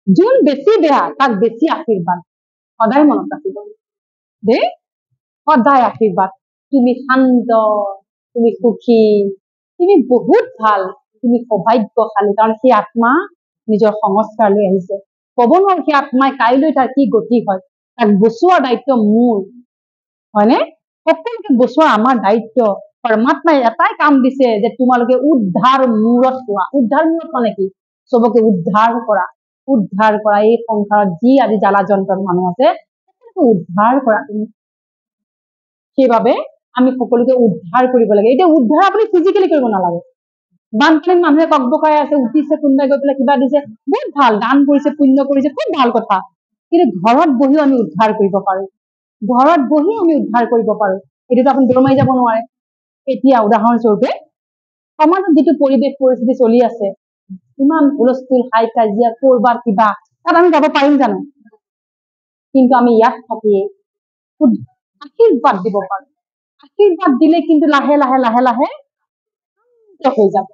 যোন বেছি বেয়া তাক বেছি আশীৰ্বাদ সদায় মনত ৰাখিব দেই সদায় আশীৰ্বাদ তুমি শান্ত তুমি সুখী তুমি বহুত ভাল তুমি সৌভাগ্যশালী কাৰণ সেই আত্মা নিজৰ সংস্কাৰ লৈ আহিছে ক'ব নোৱাৰো সেই আত্মাই কাইলৈ তাৰ কি গতি হয় তাক বচোৱাৰ দায়িত্ব মোৰ হয়নে সকলোকে বচোৱা আমাৰ দায়িত্ব পৰমাত্মাই এটাই কাম দিছে যে তোমালোকে উদ্ধাৰ মূৰত হোৱা উদ্ধাৰ মূৰত মানে কি সবকে উদ্ধাৰ কৰা এই সংসাৰত যি আজি জ্বালা যন্ত্ৰৰ মানুহ আছে সকলোকে উদ্ধাৰ কৰা তুমি সেইবাবে আমি সকলোকে উদ্ধাৰ কৰিব লাগে এতিয়া উদ্ধাৰ আপুনি ফিজিক্যালি কৰিব নালাগে বানপানীত মানুহে ককবকাই আছে উঠিছে কোনোবাই গৈ পেলাই কিবা দিছে বহুত ভাল দান কৰিছে পুণ্য কৰিছে খুব ভাল কথা কিন্তু ঘৰত বহিও আমি উদ্ধাৰ কৰিব পাৰো এইটোতো আপুনি দৌৰ মাৰি যাব নোৱাৰে এতিয়া উদাহৰণস্বৰূপে সমাজত যিটো পৰিৱেশ পৰিস্থিতি চলি আছে ইমান হুলস্থুল হাই কাজিয়া কৰবাত কিবা তাত আমি যাব পাৰিম জানো কিন্তু আমি ইয়াত থাকি আশীৰ্বাদ দিব পাৰো আশীৰ্বাদ দিলে কিন্তু লাহে লাহে হৈ যাব